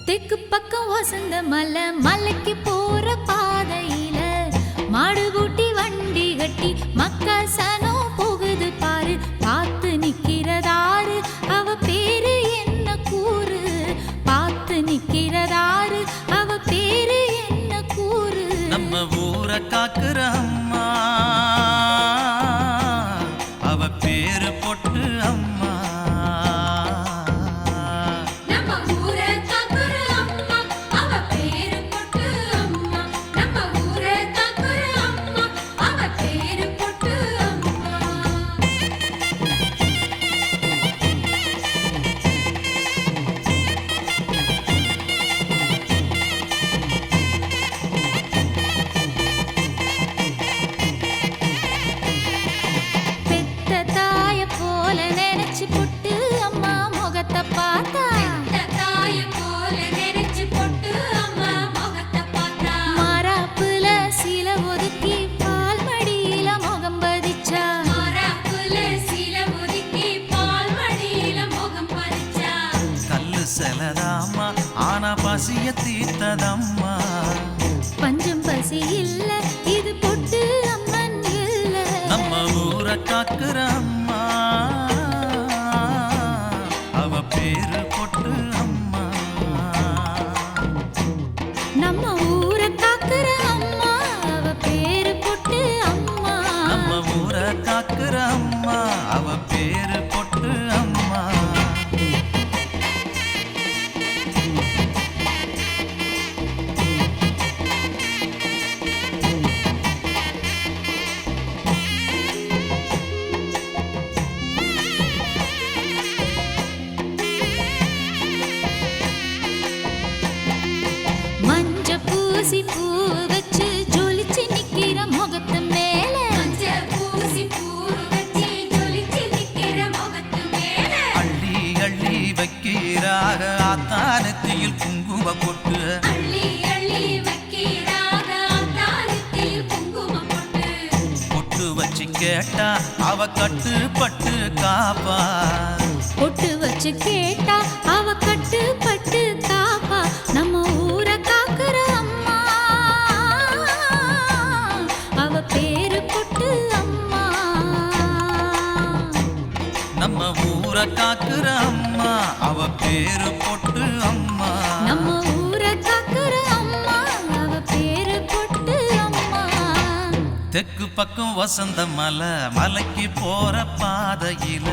தெற்கு பக்கம் வசந்த மலை மலைக்கு போற பாதையில மாடு கூட்டி வண்டி கட்டி மக்கா சனம் போகுது பாரு. பார்த்து நிக்கிறதாரு அவ பேரு என்ன கூறு. பார்த்து நிக்கிறதாரு அவ பேரு என்ன கூறு. நம்ம ஊரை காக்குற அம்மா அவ பேரு பொட்டு அம்மா. செலதாம்மா ஆனா பசிய தீர்த்ததம்மா. பஞ்சம் பசி இல்ல இது பொட்டு அம்மன் இல்ல. நம்ம ஊரை காக்குற அம்மா அவ பேரு பொட்டு அம்மா. நம்ம ஊரை காக்குற அம்மா அவ பேரு பொட்டு அம்மா. நம்ம ஊரை காக்குற அம்மா அவ பேரு பொட்டு அம்மா. பூ வச்சு ஜொலிச்சு நிக்கிற முகத்து மேல அள்ளி அள்ளி வைக்கிறாக ஆத்தானத்தில் குங்கும பொட்டு. பொட்டு வச்சு கேட்டா அவ கட்டுப்பட்டு காப்பா. பொட்டு வச்சு கேட்டா அவ கட்டுப்பட்டு காப்பா. நம்ம ஊரை காக்குற அம்மா அவ பேரு பொட்டு அம்மா. நம்ம ஊரை காக்குற அம்மா அவ பேரு பொட்டு அம்மா. நம்ம ஊரை காக்குற அம்மா அவ பேரு பொட்டு அம்மா. தெற்கு பக்கம் வசந்த மலை மலைக்கு போற பாதையில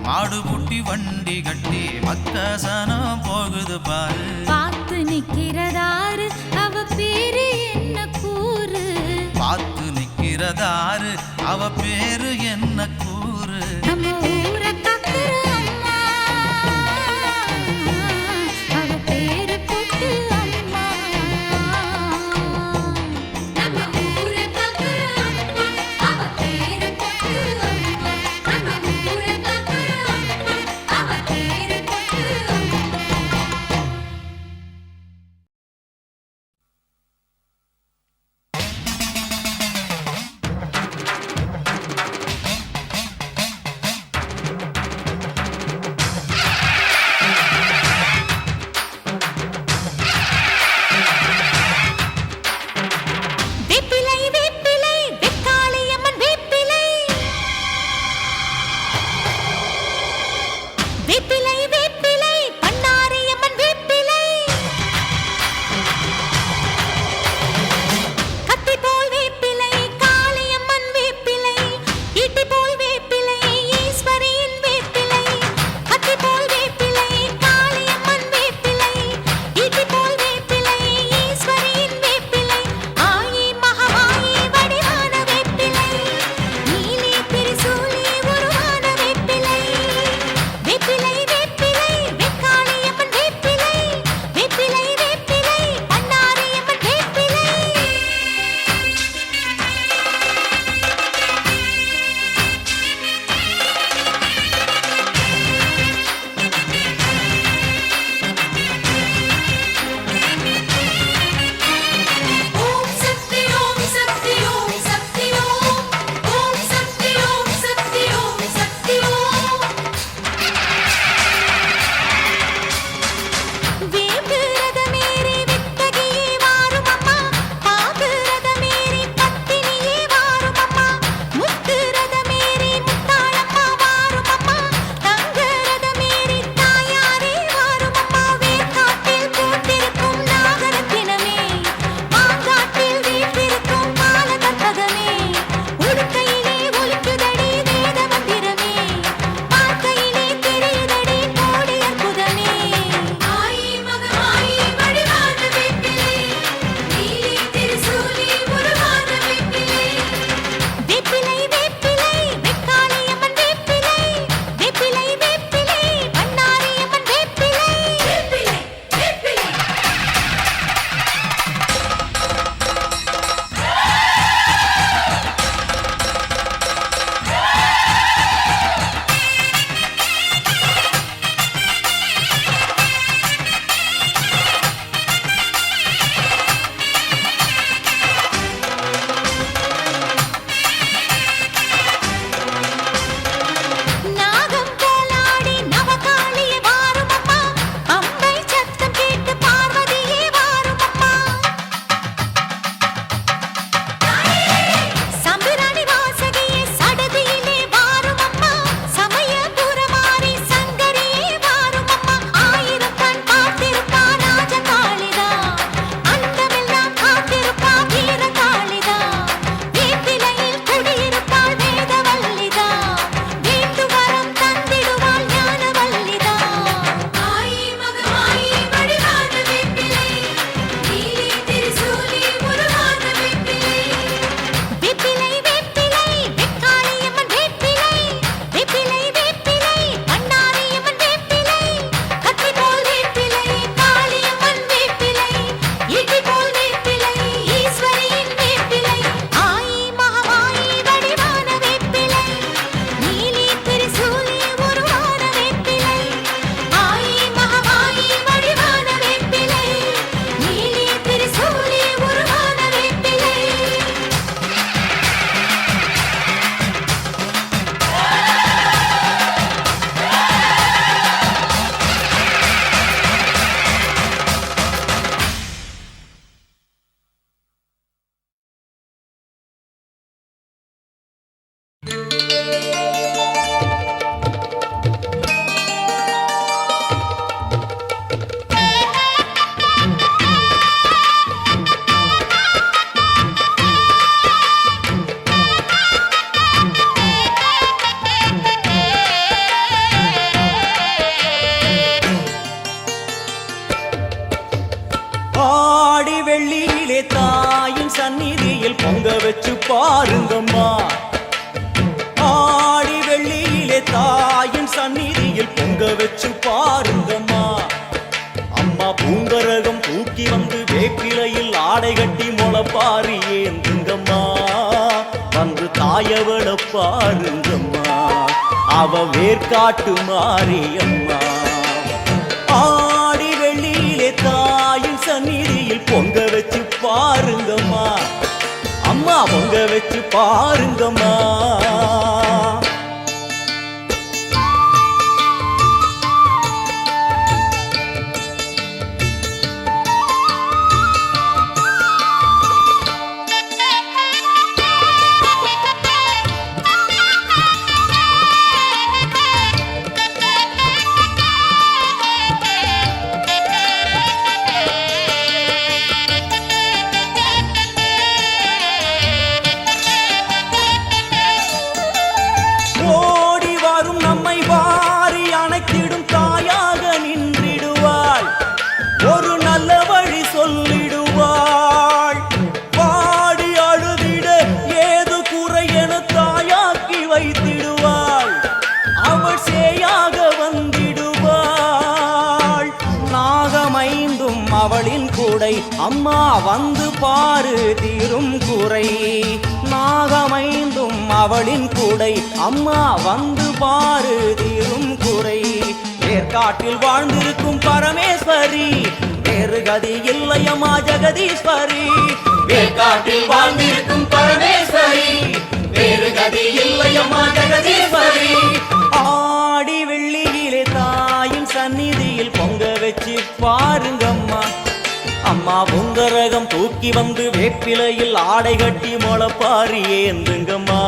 மாடு குட்டி வண்டி கட்டி மக்கசனம் போகுது பாரு. பார்த்து நிக்கிறதாரு அவ பேரு என்ன கூறு. பார்த்து நிக்கிறதாரு அவ பேரு என்ன கூறு. நம்ம ஊரை காக்குற அம்மா அவ பேரு பொட்டு அம்மா. நம்ம ஊரை காக்குற அம்மா அவ பேரு பொட்டு அம்மா. நம்ம ஊரை காக்குற அம்மா அவ பேரு பொட்டு அம்மா. Baby, சந்நிதியில் பொங்க வச்சு பாருங்கம்மா. ஆடி வெள்ளியிலே தாயின் சந்நிதியில் பொங்க வச்சு பாருங்கம்மா. அம்மா பூங்கரகம் தூக்கி வந்து வேப்பிலையில் ஆடை கட்டி முளப்பாரி ஏந்துங்கம்மா. வந்து தாயவள பாருங்கம்மா, அவ வேர்க்காட்டு மாரியம்மா. ஆடி வெள்ளியிலே தாயின் சந்நிதியில் பொங்க வச்சு பாருங்கம்மா. அம்மா பொங்க வச்சு பாருங்கம்மா. ஒரு நல்ல வழி சொல்லிடுவாள். பாடி அழுதிட ஏது குறை என தாயாக்கி வைத்திடுவாள். அவள் சேயாக வந்திடுவாள். நாகமைந்தும் அவளின் கூடை, அம்மா வந்து பாரு தீரும் குறை. நாகமைந்தும் அவளின் கூடை, அம்மா வந்து பாரு தீரும் குறை. காட்டில் வாழ்ந்திருக்கும் பரமேஸ்வரி, வேறு கதி இல்லையம்மா ஜெகதீஸ்வரி. காட்டில் வாழ்ந்திருக்கும் பரமேஸ்வரி, வேறு கதி இல்லையம்மா ஜெகதீஸ்வரி. ஆடி வெள்ளியிலே தாயின் சந்நிதியில் பொங்க வச்சு பாருங்கம்மா. அம்மா பொங்கரகம் தூக்கி வந்து வேப்பிலையில் ஆடை கட்டி முளப்பாரி ஏந்துங்கம்மா.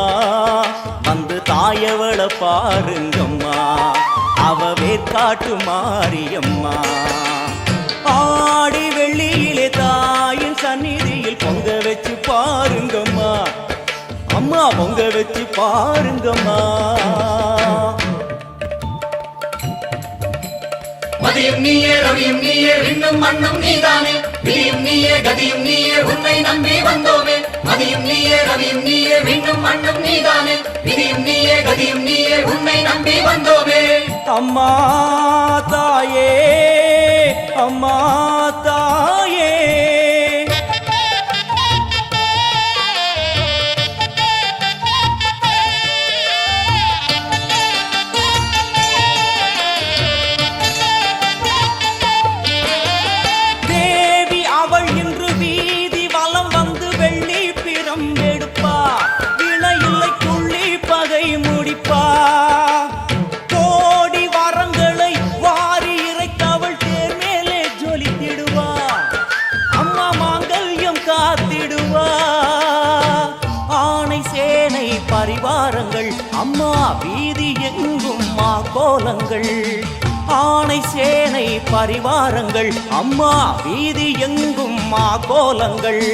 வந்து தாயவள பாருங்கம்மா, அவ வேர்க்காட்டு மாரியம்மா. ஆடி வெள்ளியிலே தாயின் சந்நிதியில் பொங்க வச்சு பாருங்கம்மா. அம்மா பொங்க வச்சு பாருங்கம்மா. மதியும் நீயே ரவியும் நீயே விண்ணும் மண்ணும் நீதானே. விதியும் நீயே கதியும் நீயே உன்னை நம்பி வந்தோமே. மதியும் நீயே ரவியும் நீயே விண்ணும் மண்ணும் நீதானே. விதியும் நீயே கதியும் நீயே உன்னை நம்பி வந்தோமே. அம்மா தாயே, அம்மா தாயே, தேவி அவள் இன்று வீதி வலம் வந்து வெள்ளி பிரம்பெடுப்பா. வினையில்லை துள்ளி பகை முடிப்பா. பரிவாரங்கள் அம்மா வீதி எங்கும் மா கோலங்கள். ஆணை சேனை பரிவாரங்கள் அம்மா வீதி எங்கும் மா கோலங்கள்.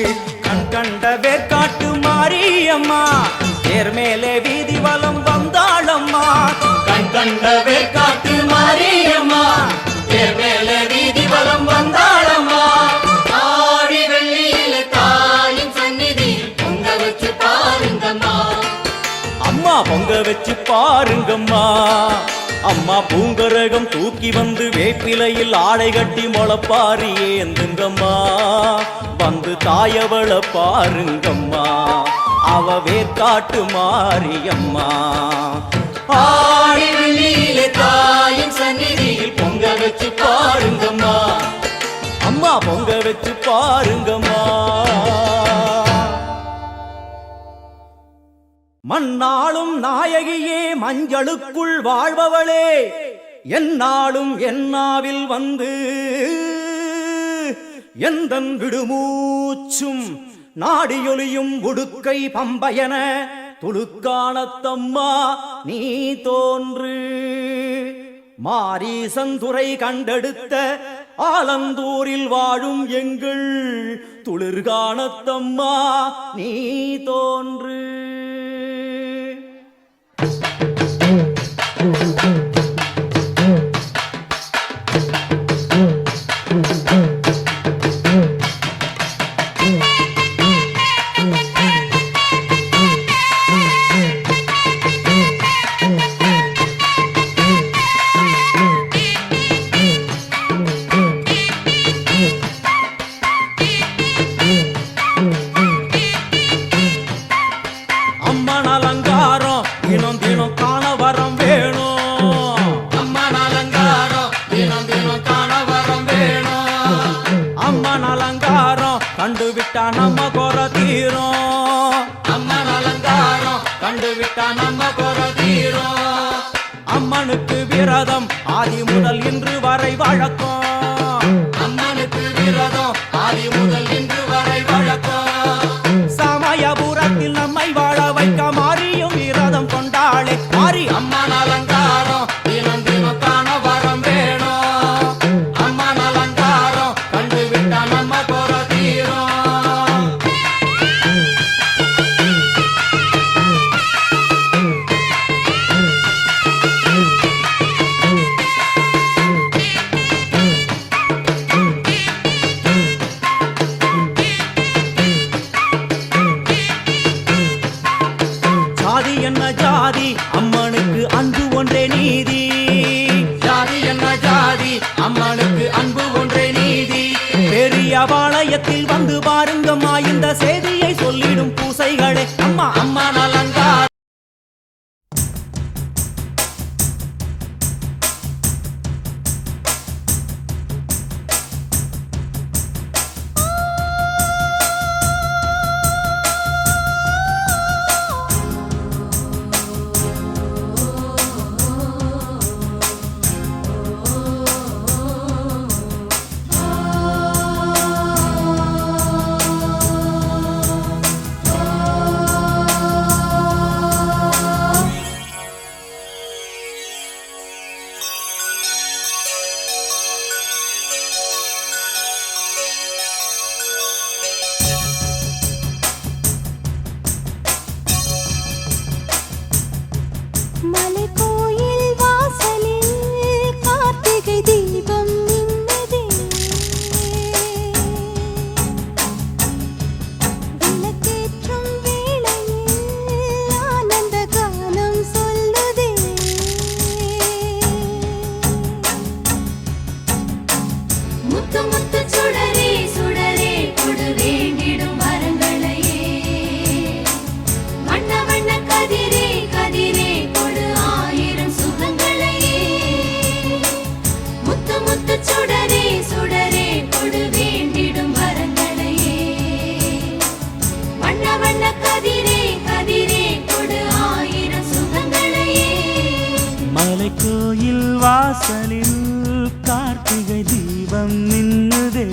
கண் கண்ட வேர்க்காட்டு மாரியம்மா, தேர் மேலே வீதி வலம் வந்தாளம்மா. கண் கண்ட வேர்க்காட்டு மாரியம்மா, தேர் மேலே வீதி வலம் வந்தாளம்மா. ஆடி வெள்ளியில தாயின் சந்நிதியில் பொங்க வச்சு பாருங்கம்மா. அம்மா பொங்க வச்சு பாருங்கம்மா. அம்மா பூங்கரகம் தூக்கி வந்து வேப்பிலையில் ஆடை கட்டி முளப்பாரி ஏந்துங்கம்மா. வந்து தாயவள பாருங்கம்மா, அவ வேர்க்காட்டு மாரியம்மா. ஆடி வெள்ளியிலே தாயின் சந்நிதியில் பொங்க வச்சு பாருங்கம்மா. அம்மா பொங்க வச்சு பாருங்கம்மா. மண்ணாளும் நாயகியே, மஞ்சளுக்குள் வாழ்பவளே, என்னாலும் என்னாவில் வந்து எந்தன் விடுமூச்சும் நாடியொலியும் உடுக்கை பம்பயன துளுக்கானத்தம்மா நீ தோன்று. மாரீசந்துரை கண்டெடுத்த ஆலந்தூரில் வாழும் எங்கள் துளிர்கானத்தம்மா நீ தோன்று. விட்டா நம்ம குறை தீரும். அம்மன் அலங்காரம் கண்டு விட்டா நம்ம குறை தீரும். அம்மனுக்கு விரதம் ஆதி முதல் இன்று வரை வழக்கம். அம்மனுக்கு விரதம் ஆதி முதல் இன்று வரை வழக்கம். சமயபுரத்தில் நம்மை வாழ வைக்க மாறியும் விரதம் கொண்டாளே மாறி அம்மன் அலங்காரம் தினம் தினம் காண வரம் வேணும். அம்மன் அலங்காரம் கண்டு விட்டா நம்ம குறை தீரும். ஜாதி என்ன ஜாதி அம்மனுக்கு அன்பு ஒன்றே நீதி. ஜாதி என்ன ஜாதி அம்மனுக்கு அன்பு ஒன்றே நீதி. பெரிய பாளையத்தில் வந்து பாருங்கம்மா இந்த செய்தியை சொல்லிடும் பூசைகளே அம்மா அம்மன் அலங்காரம் மலைக்கோயில் வாசலில் கார்த்திகை தீபம் மின்னுதே. விளக்கேற்றும் வேளையில் ஆனந்த கானம் சொல்லுதே. முத்து முத்து சுடரே சுடரே கொடு வேண்டிடும் வரங்களையே. வண்ண வண்ண கதிரே கதிரே கொடு ஆயிரம் சுகங்களையே. முத்து முத்து சுடரே சுடரே கொடு வேண்டிடும் வரங்களையே. வண்ண வண்ண கதிரே கதிரே கொடு ஆயிரம் சுகங்களையே. மலைக்கோயில் வாசலில் கார்த்திகை தீபம் மின்னுதே.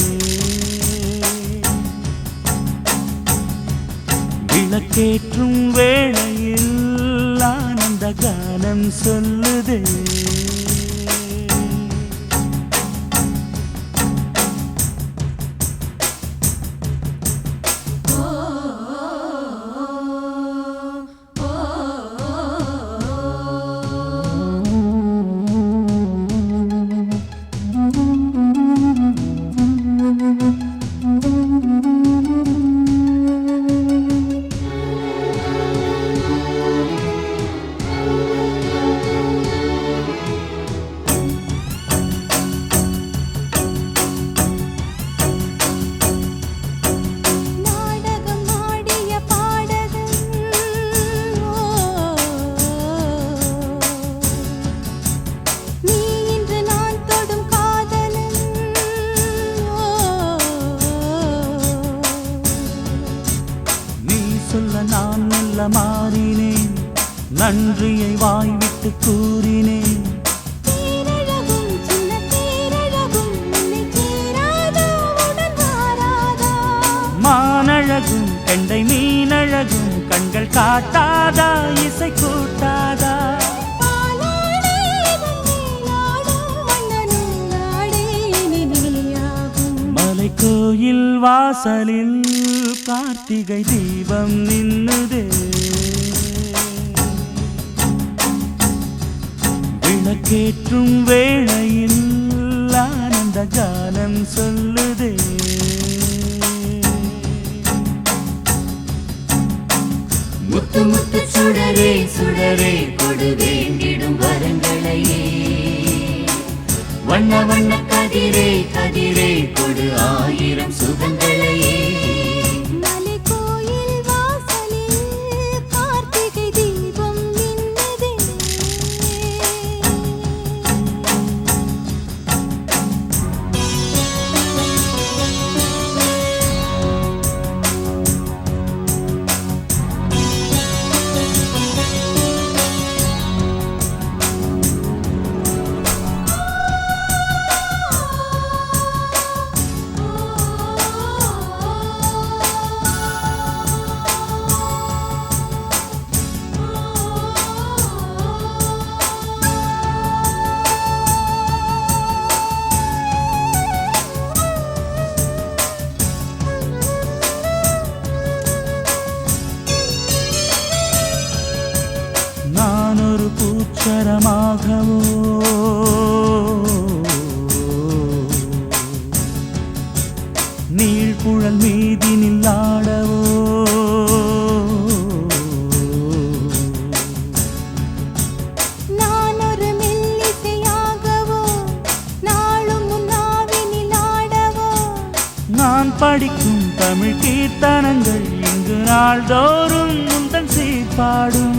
விளக்கேற்றும் வேளையில் ஆனந்த கானம் சொல்லுதே. நாடகம் ஆடிய பாடகன் நீ இன்று நான் தொடும் காதலன். நீ சொல்ல நான் மெல்ல மாறினேன், நன்றியை வாய்விட்டு கூறினேன். தேரழகும் சின்ன தேரழகும் உன்னை சேராதா உடன் வாராதா. மானழகும் கெண்டை மீனழகும் கண்கள் காட்டாதா இசை கூட்டாதா. பாலாடே வந்தேனாடும் வண்ணனும் நாடே இனி நீயாகும். மலைக்கோயில் வாசலில் கார்த்திகை தீபம் நின்னுதே. விளக்கேற்றும் வேளையில் ஆனந்த கானம் சொல்லுதே. முத்து முத்து சுடரே சுடரே கொடு வேண்டிடும் வரங்களையே. வண்ண வண்ண கதிரே கதிரே கொடு ஆயிரம் சுகங்களையே. மலைக்கோயில் வாசலில் கார்த்திகை தீபம் மின்னுதே. ராகவோ நீழ்குழல் மீதினில் ஆடவோ நான் ஒரு மெல்லிசையாகவோ நாளும் முன்னாவினில் ஆடவோ நான் படிக்கும் தமிழ் கீர்த்தனங்கள் இங்கு நாள்தோறும் முந்தன் சீர்பாடும்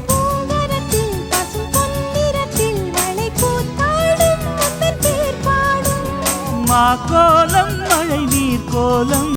பூங்கரத்தில் பசும் பொன்னிறத்தில் மழை கூத்தாடும் முந்தன் தேர் பாடும் மாக்கோலம் மழை நீர் கோலம்